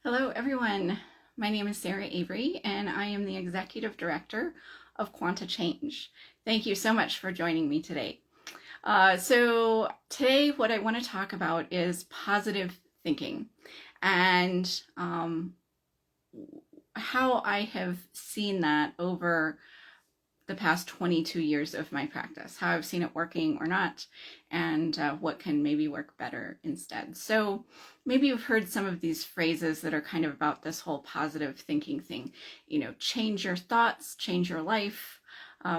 Hello, everyone. My name is Sarah Avery, and I am the Executive Director of Quanta Change. Thank you so much for joining me today. Today what I want to talk about is positive thinking and how I have seen that over the past 22 years of my practice, how I've seen it working or not, and what can maybe work better instead. So maybe you've heard some of these phrases that are kind of about this whole positive thinking thing. Change your thoughts, change your life.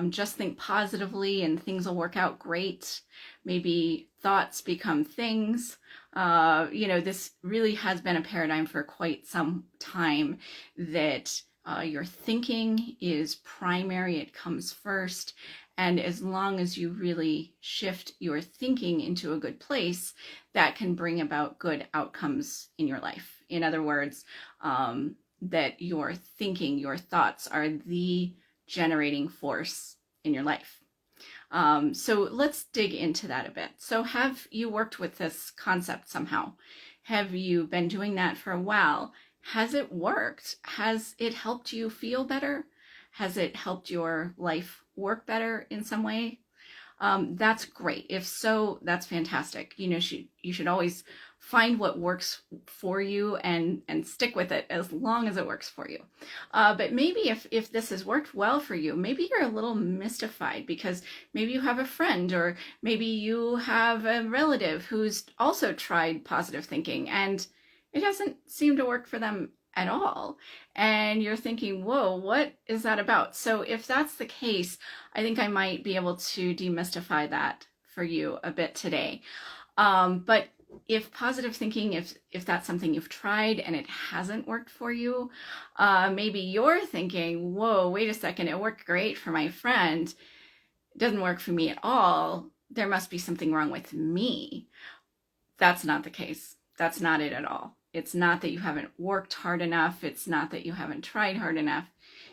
Just think positively and things will work out great. Maybe thoughts become things. This really has been a paradigm for quite some time that your thinking is primary, it comes first. And as long as you really shift your thinking into a good place, that can bring about good outcomes in your life. In other words, that your thinking, your thoughts are the generating force in your life. So let's dig into that a bit. So have you worked with this concept somehow? Have you been doing that for a while? Has it worked? Has it helped you feel better? Has it helped your life work better in some way? That's great. If so, that's fantastic. You should always find what works for you and stick with it as long as it works for you. But maybe if this has worked well for you, maybe you're a little mystified because maybe you have a friend or maybe you have a relative who's also tried positive thinking and it doesn't seem to work for them at all. And you're thinking, whoa, what is that about? So if that's the case, I think I might be able to demystify that for you a bit today. But if positive thinking, if that's something you've tried and it hasn't worked for you, maybe you're thinking, whoa, wait a second, it worked great for my friend. It doesn't work for me at all. There must be something wrong with me. That's not the case. That's not it at all. It's not that you haven't worked hard enough. It's not that you haven't tried hard enough.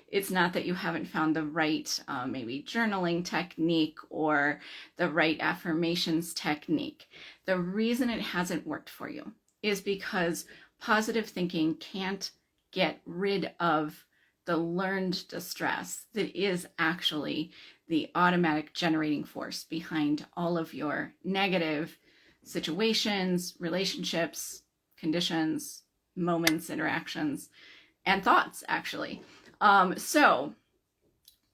It's not that you haven't found the right maybe journaling technique or the right affirmations technique. The reason it hasn't worked for you is because positive thinking can't get rid of the learned distress that is actually the automatic generating force behind all of your negative situations, relationships, conditions, moments, interactions, and thoughts, actually. So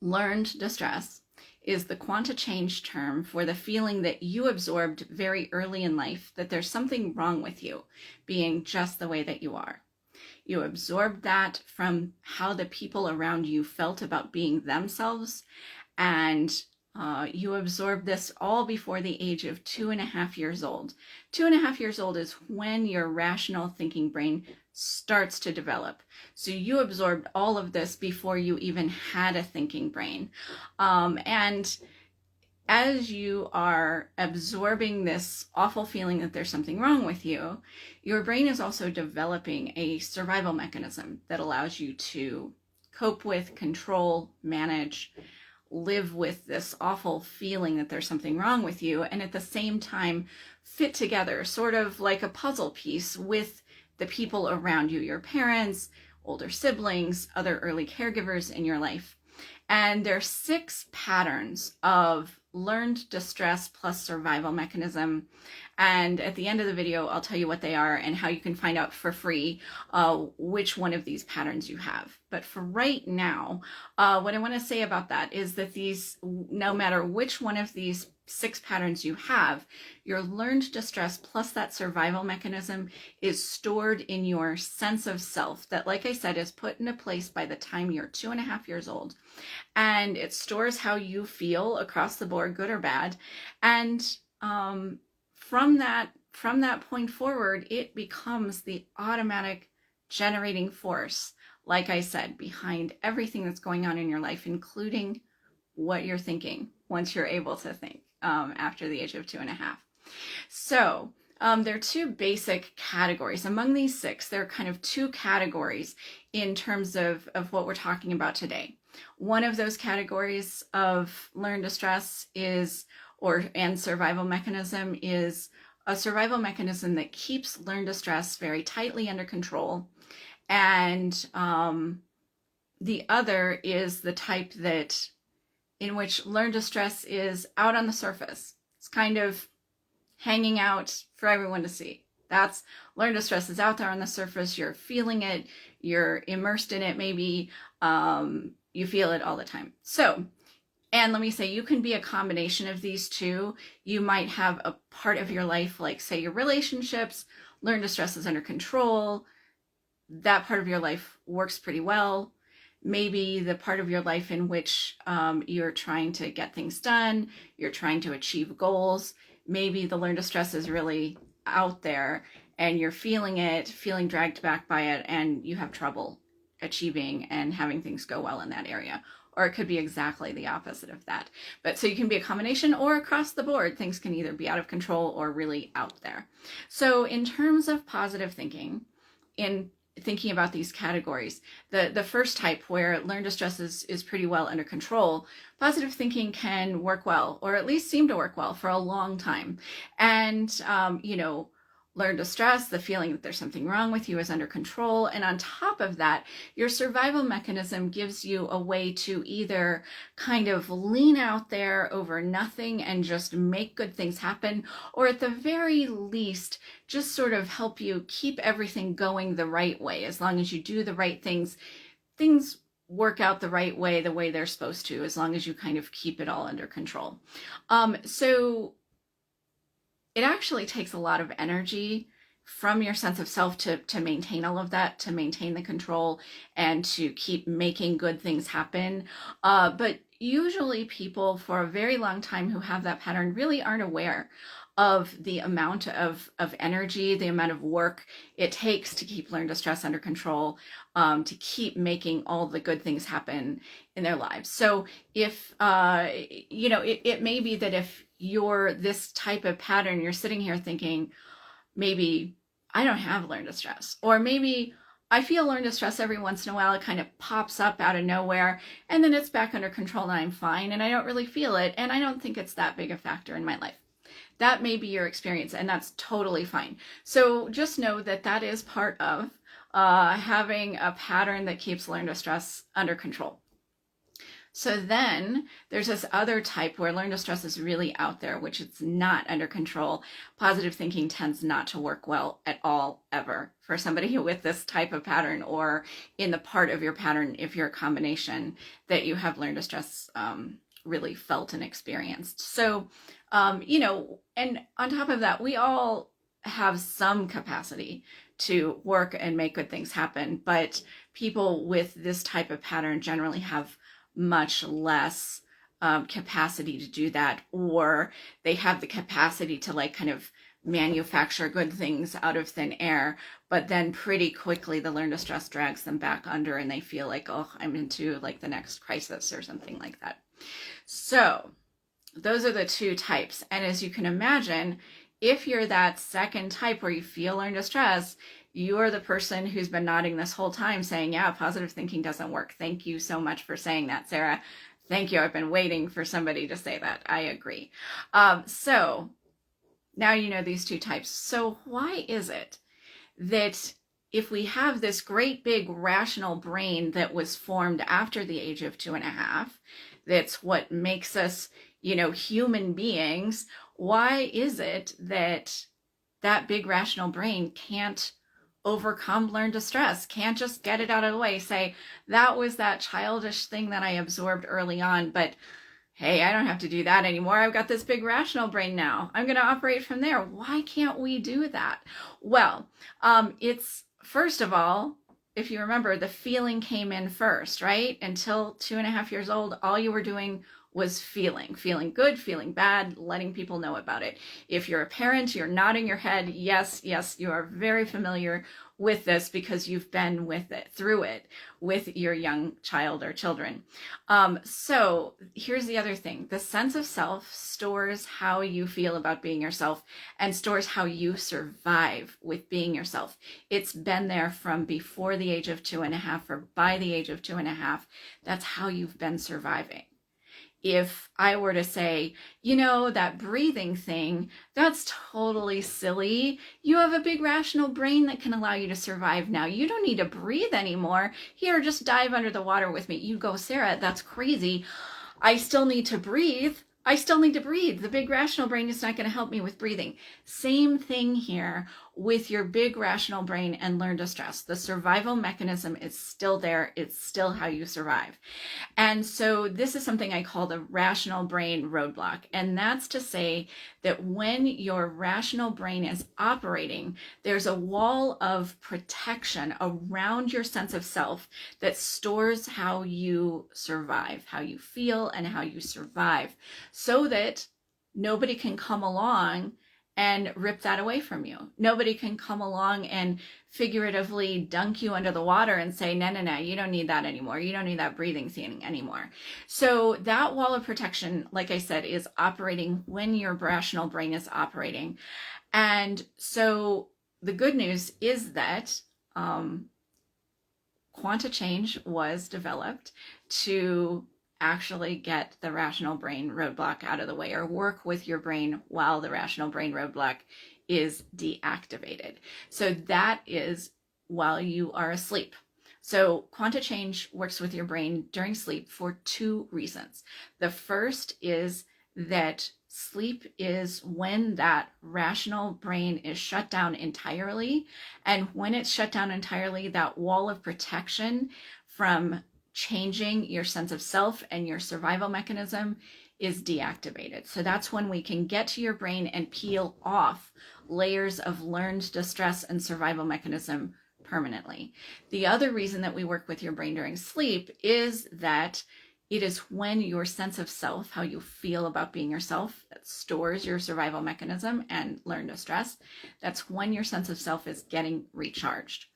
learned distress is the quanta change term for the feeling that you absorbed very early in life that there's something wrong with you being just the way that you are. You absorbed that from how the people around you felt about being themselves, and you absorb this all before the age of 2.5 years old. 2.5 years old is when your rational thinking brain starts to develop. So you absorbed all of this before you even had a thinking brain. And as you are absorbing this awful feeling that there's something wrong with you, your brain is also developing a survival mechanism that allows you to cope with, control, manage, live with this awful feeling that there's something wrong with you, and at the same time fit together, sort of like a puzzle piece with the people around you, your parents, older siblings, other early caregivers in your life. And there are 6 patterns of learned distress plus survival mechanism. And at the end of the video, I'll tell you what they are and how you can find out for free which one of these patterns you have. But for right now, what I want to say about that is that no matter which one of these 6 patterns you have, your learned distress plus that survival mechanism is stored in your sense of self that, like I said, is put into place by the time you're 2.5 years old. And it stores how you feel across the board, good or bad. And from that point forward, it becomes the automatic generating force, like I said, behind everything that's going on in your life, including what you're thinking once you're able to think after the age of 2.5. So there are 2 basic categories. Among these 6, there are kind of 2 categories in terms of what we're talking about today. One of those categories of learned distress and survival mechanism is a survival mechanism that keeps learned distress very tightly under control And the other is the type that in which learned distress is out on the surface. It's kind of hanging out for everyone to see. That's learned distress is out there on the surface. You're feeling it. You're immersed in it. Maybe you feel it all the time. So, and let me say, you can be a combination of these two. You might have a part of your life, like say your relationships, learned distress is under control. That part of your life works pretty well. Maybe the part of your life in which you're trying to get things done, you're trying to achieve goals. Maybe the learned distress is really out there and you're feeling it, feeling dragged back by it, and you have trouble achieving and having things go well in that area. Or it could be exactly the opposite of that. But so you can be a combination or across the board. Things can either be out of control or really out there. So in terms of positive thinking, in thinking about these categories, the first type where learned distress is pretty well under control, positive thinking can work well, or at least seem to work well for a long time. And, learned distress, the feeling that there's something wrong with you, is under control. And on top of that, your survival mechanism gives you a way to either kind of lean out there over nothing and just make good things happen, or at the very least, just sort of help you keep everything going the right way. As long as you do the right things, things work out the right way, the way they're supposed to, as long as you kind of keep it all under control. So it actually takes a lot of energy from your sense of self to maintain all of that, to maintain the control and to keep making good things happen. But usually people for a very long time who have that pattern really aren't aware of the amount of energy, the amount of work it takes to keep learned distress under control, to keep making all the good things happen in their lives. So if, it may be that if you're this type of pattern, you're sitting here thinking, maybe I don't have learned distress, or maybe I feel learned distress every once in a while. It kind of pops up out of nowhere and then it's back under control and I'm fine and I don't really feel it. And I don't think it's that big a factor in my life. That may be your experience, and that's totally fine. So just know that that is part of having a pattern that keeps learned distress under control. So then there's this other type where learned distress is really out there, which it's not under control. Positive thinking tends not to work well at all, ever, for somebody with this type of pattern, or in the part of your pattern, if you're a combination, that you have learned distress really felt and experienced. So, and on top of that, we all have some capacity to work and make good things happen, but people with this type of pattern generally have much less capacity to do that, or they have the capacity to kind of manufacture good things out of thin air, but then pretty quickly the learned distress drags them back under and they feel like, oh, I'm into the next crisis or something like that. So those are the two types. And as you can imagine, if you're that second type where you feel learned distress, you're the person who's been nodding this whole time saying, yeah, positive thinking doesn't work. Thank you so much for saying that, Sarah. Thank you. I've been waiting for somebody to say that. I agree. So now you know these two types. So why is it that if we have this great big rational brain that was formed after the age of 2.5, that's what makes us, human beings, why is it that that big rational brain can't overcome learned distress, can't just get it out of the way, say, that was that childish thing that I absorbed early on, but hey, I don't have to do that anymore. I've got this big rational brain now. I'm going to operate from there. Why can't we do that? Well, it's, first of all, if you remember, the feeling came in first, right? Until 2.5 years old, all you were doing was feeling good, feeling bad, letting people know about it. If you're a parent, you're nodding your head. Yes, you are very familiar with this because you've been through it with your young child or children. So here's the other thing. The sense of self stores how you feel about being yourself and stores how you survive with being yourself. It's been there from before the age of 2.5 or by the age of 2.5. That's how you've been surviving. if I were to say, that breathing thing, that's totally silly. You have a big rational brain that can allow you to survive now. You don't need to breathe anymore. Here, just dive under the water with me. You go, Sarah, that's crazy. I still need to breathe. I still need to breathe. The big rational brain is not going to help me with breathing. Same thing here with your big rational brain and learn to stress. The survival mechanism is still there. It's still how you survive. And so this is something I call the rational brain roadblock. And that's to say that when your rational brain is operating, there's a wall of protection around your sense of self that stores how you survive, how you feel, and how you survive, so that nobody can come along and rip that away from you. Nobody can come along and figuratively dunk you under the water and say, no, you don't need that anymore. You don't need that breathing thing anymore. So that wall of protection, like I said, is operating when your rational brain is operating. And so the good news is that quanta change was developed to actually get the rational brain roadblock out of the way, or work with your brain while the rational brain roadblock is deactivated. So that is while you are asleep. So quanta change works with your brain during sleep for two reasons. The first is that sleep is when that rational brain is shut down entirely. And when it's shut down entirely, that wall of protection from changing your sense of self and your survival mechanism is deactivated. So that's when we can get to your brain and peel off layers of learned distress and survival mechanism permanently. The other reason that we work with your brain during sleep is that it is when your sense of self, how you feel about being yourself, that stores your survival mechanism and learned distress. That's when your sense of self is getting recharged.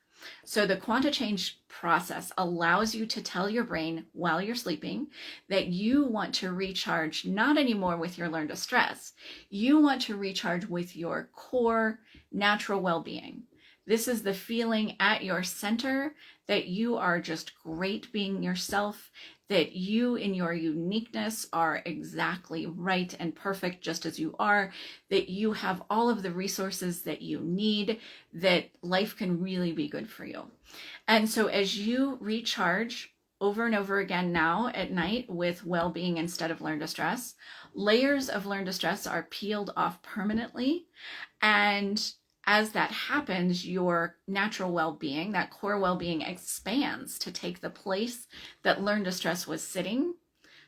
So the quanta change process allows you to tell your brain while you're sleeping that you want to recharge not anymore with your learned distress. You want to recharge with your core natural well-being. This is the feeling at your center that you are just great being yourself, that you in your uniqueness are exactly right and perfect just as you are, that you have all of the resources that you need, that life can really be good for you. And so as you recharge over and over again now at night with well-being instead of learned distress, layers of learned distress are peeled off permanently. And as that happens, your natural well-being, that core well-being, expands to take the place that learned distress was sitting.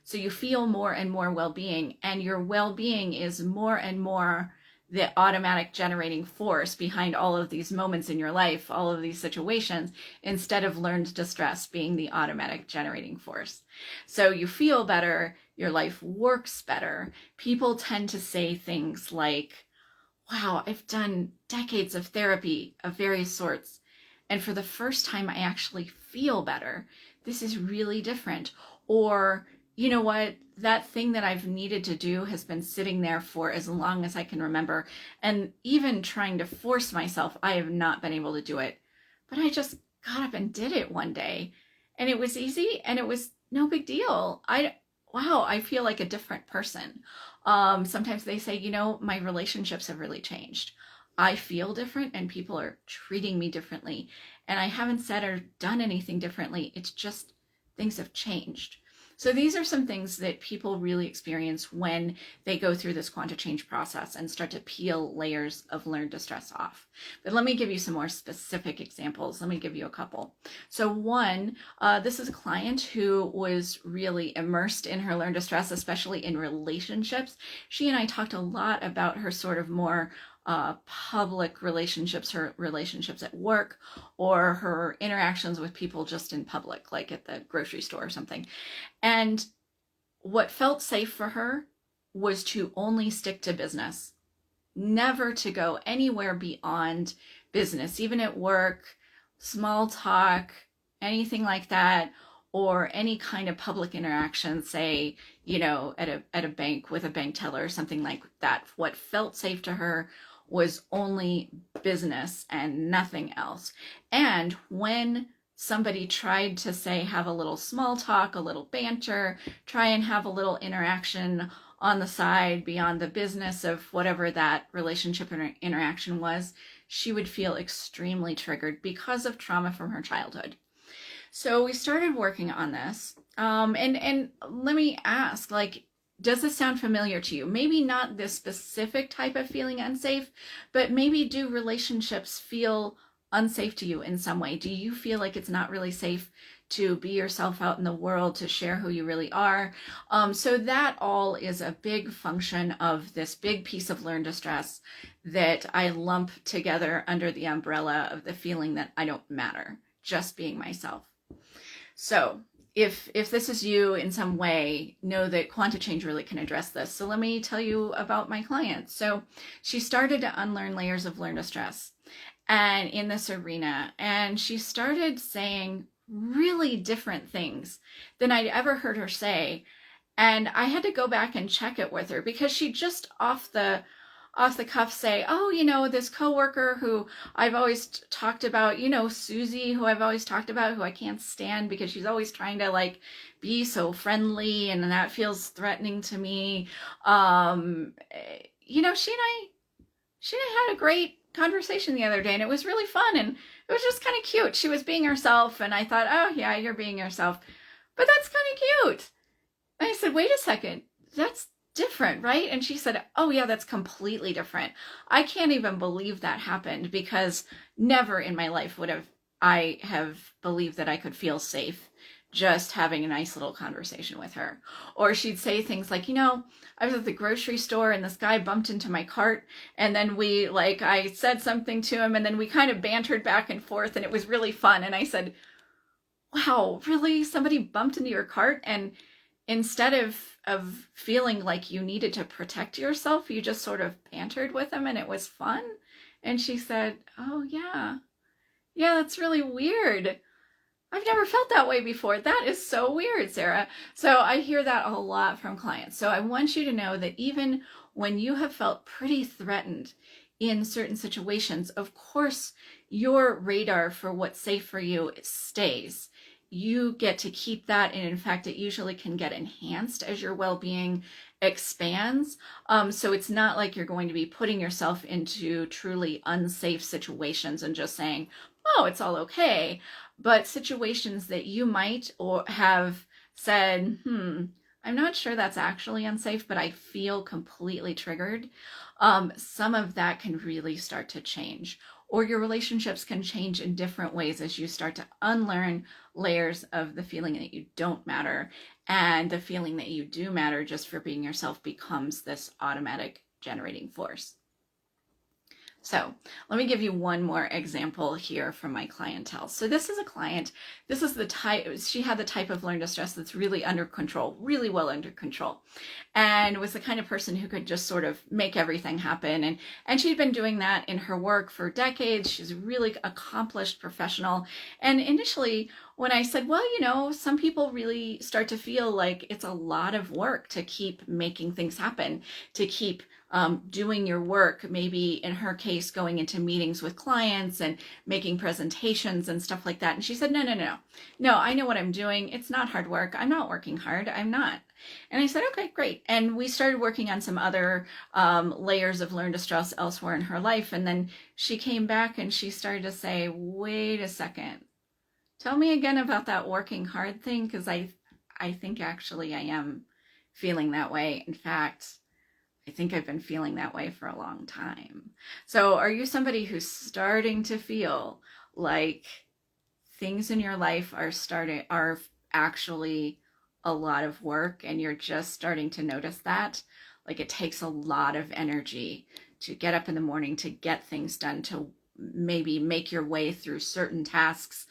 So you feel more and more well-being, and your well-being is more and more the automatic generating force behind all of these moments in your life, all of these situations, instead of learned distress being the automatic generating force. So you feel better, your life works better. People tend to say things like, wow, I've done decades of therapy of various sorts, and for the first time, I actually feel better. This is really different. Or, you know what, that thing that I've needed to do has been sitting there for as long as I can remember. And even trying to force myself, I have not been able to do it. But I just got up and did it one day. And it was easy, and it was no big deal. Wow, I feel like a different person. Sometimes they say, my relationships have really changed. I feel different, and people are treating me differently. And I haven't said or done anything differently. It's just things have changed. So these are some things that people really experience when they go through this quanta change process and start to peel layers of learned distress off. But let me give you some more specific examples. Let me give you a couple. So one, this is a client who was really immersed in her learned distress, especially in relationships. She and I talked a lot about her sort of more public relationships, her relationships at work, or her interactions with people just in public, like at the grocery store or something. And what felt safe for her was to only stick to business, never to go anywhere beyond business, even at work, small talk, anything like that, or any kind of public interaction, say, at a bank with a bank teller or something like that. What felt safe to her was only business and nothing else. And when somebody tried to say, have a little small talk, a little banter, try and have a little interaction on the side beyond the business of whatever that relationship interaction was, she would feel extremely triggered because of trauma from her childhood. So we started working on this. And let me ask, like, does this sound familiar to you? Maybe not this specific type of feeling unsafe, but maybe do relationships feel unsafe to you in some way? Do you feel like it's not really safe to be yourself out in the world, to share who you really are? So that all is a big function of this big piece of learned distress that I lump together under the umbrella of the feeling that I don't matter, just being myself. So if this is you in some way, know that Quanta Change really can address this. So let me tell you about my client. So she started to unlearn layers of learned distress and in this arena, and she started saying really different things than I'd ever heard her say. And I had to go back and check it with her because she just off the cuff say, oh, this coworker who I've always talked about, Susie, who I've always talked about, who I can't stand because she's always trying to like be so friendly and that feels threatening to me. She and I had a great conversation the other day and it was really fun and it was just kind of cute. She was being herself and I thought, oh yeah, you're being yourself, but that's kind of cute. And I said, wait a second, that's different, right? And she said, oh yeah, that's completely different. I can't even believe that happened because never in my life would I have believed that I could feel safe just having a nice little conversation with her. Or she'd say things like, I was at the grocery store and this guy bumped into my cart and then I said something to him and then we kind of bantered back and forth and it was really fun. And I said, wow, really? Somebody bumped into your cart? And instead of feeling like you needed to protect yourself, you just sort of bantered with them and it was fun? And she said, oh yeah, that's really weird. I've never felt that way before. That is so weird, Sarah. So I hear that a lot from clients. So I want you to know that even when you have felt pretty threatened in certain situations, of course, your radar for what's safe for you stays. You get to keep that, and in fact, it usually can get enhanced as your well-being expands. So it's not like you're going to be putting yourself into truly unsafe situations and just saying, oh, it's all okay. But situations that you might or have said, I'm not sure that's actually unsafe, but I feel completely triggered. Some of that can really start to change. Or your relationships can change in different ways as you start to unlearn layers of the feeling that you don't matter, and the feeling that you do matter just for being yourself becomes this automatic generating force. So let me give you one more example here from my clientele. So this is a client, this is the type, she had the type of learned distress that's really under control, really well under control, and was the kind of person who could just sort of make everything happen. And she'd been doing that in her work for decades. She's a really accomplished professional. And initially, when I said, well, some people really start to feel like it's a lot of work to keep making things happen, to keep doing your work, maybe in her case, going into meetings with clients and making presentations and stuff like that. And she said, no, I know what I'm doing. It's not hard work. I'm not working hard. I'm not. And I said, okay, great. And we started working on some other layers of learned distress elsewhere in her life. And then she came back and she started to say, wait a second, tell me again about that working hard thing, because I think actually I am feeling that way. In fact, I think I've been feeling that way for a long time. So are you somebody who's starting to feel like things in your life are actually a lot of work, and you're just starting to notice that? Like it takes a lot of energy to get up in the morning, to get things done, to maybe make your way through certain tasks.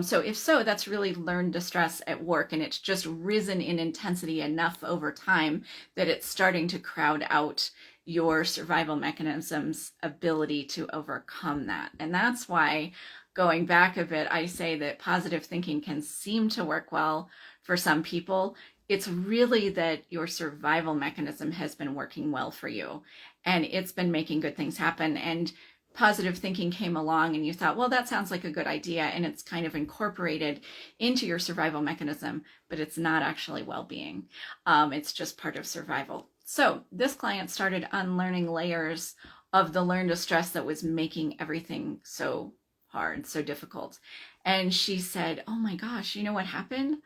So if so, that's really learned distress at work, and it's just risen in intensity enough over time that it's starting to crowd out your survival mechanism's ability to overcome that. And that's why, going back a bit, I say that positive thinking can seem to work well for some people. It's really that your survival mechanism has been working well for you, and it's been making good things happen. And positive thinking came along and you thought, well, that sounds like a good idea, and it's kind of incorporated into your survival mechanism, but it's not actually well-being. It's just part of survival. So this client started unlearning layers of the learned distress that was making everything so hard, so difficult. And she said, oh my gosh, you know what happened?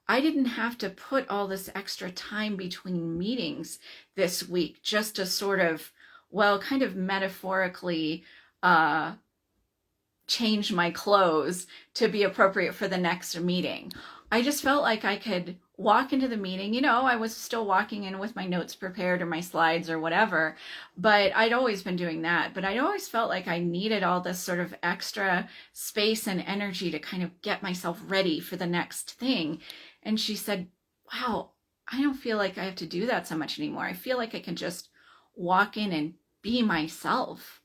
I didn't have to put all this extra time between meetings this week just to sort of, well, kind of metaphorically change my clothes to be appropriate for the next meeting. I just felt like I could walk into the meeting. You know, I was still walking in with my notes prepared or my slides or whatever, but I'd always been doing that. But I always felt like I needed all this sort of extra space and energy to kind of get myself ready for the next thing. And she said, wow, I don't feel like I have to do that so much anymore. I feel like I can just walk in and be myself.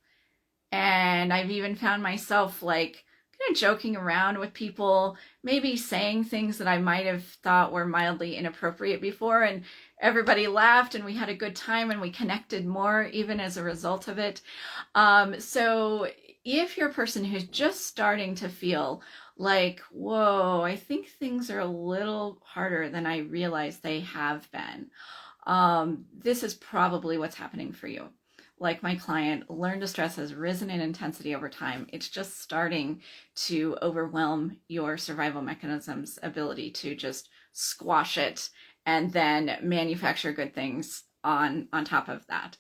And I've even found myself like kind of joking around with people, maybe saying things that I might have thought were mildly inappropriate before, and everybody laughed and we had a good time and we connected more even as a result of it. So if you're a person who's just starting to feel like, whoa, I think things are a little harder than I realized they have been, this is probably what's happening for you. Like my client, learned distress has risen in intensity over time. It's just starting to overwhelm your survival mechanism's ability to just squash it and then manufacture good things on top of that.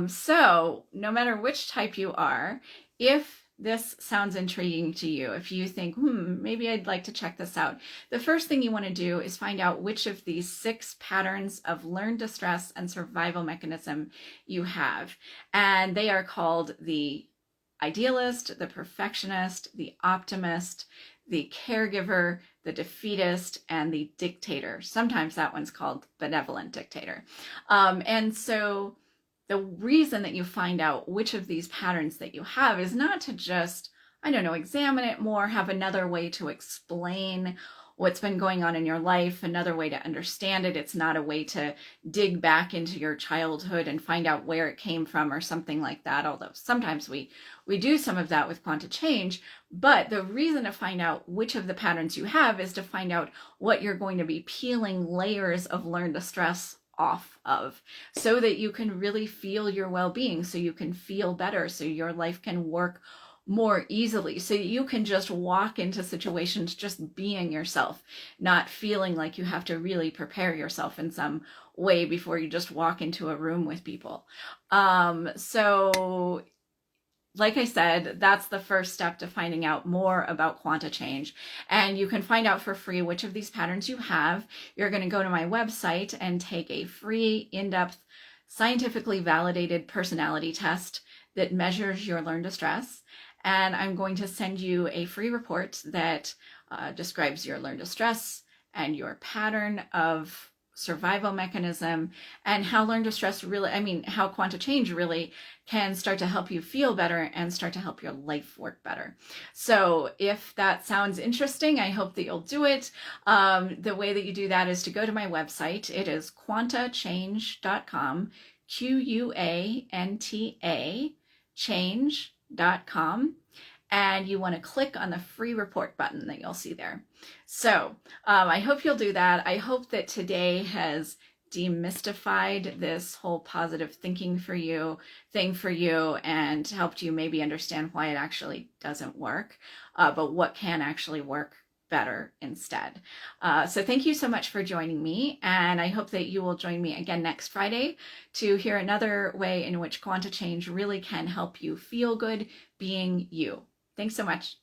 So no matter which type you are, if this sounds intriguing to you, if you think, maybe I'd like to check this out, the first thing you want to do is find out which of these 6 patterns of learned distress and survival mechanism you have. And they are called the idealist, the perfectionist, the optimist, the caregiver, the defeatist, and the dictator. Sometimes that one's called benevolent dictator. And so the reason that you find out which of these patterns that you have is not to just, I don't know, examine it more, have another way to explain what's been going on in your life, another way to understand it. It's not a way to dig back into your childhood and find out where it came from or something like that, although sometimes we do some of that with Quanta Change. But the reason to find out which of the patterns you have is to find out what you're going to be peeling layers of learned distress off of, so that you can really feel your well-being, so you can feel better, so your life can work more easily, so you can just walk into situations just being yourself, not feeling like you have to really prepare yourself in some way before you just walk into a room with people. So like I said, that's the first step to finding out more about Quanta Change. And you can find out for free which of these patterns you have. You're going to go to my website and take a free, in-depth, scientifically validated personality test that measures your learned distress. And I'm going to send you a free report that describes your learned distress and your pattern of survival mechanism, and how learned distress really, how Quanta Change really can start to help you feel better and start to help your life work better. So if that sounds interesting, I hope that you'll do it. The way that you do that is to go to my website. It is quantachange.com, QUANTA change.com. And you want to click on the free report button that you'll see there. So I hope you'll do that. I hope that today has demystified this whole positive thinking thing for you, and helped you maybe understand why it actually doesn't work, but what can actually work better instead. So thank you so much for joining me, and I hope that you will join me again next Friday to hear another way in which Quanta Change really can help you feel good being you. Thanks so much.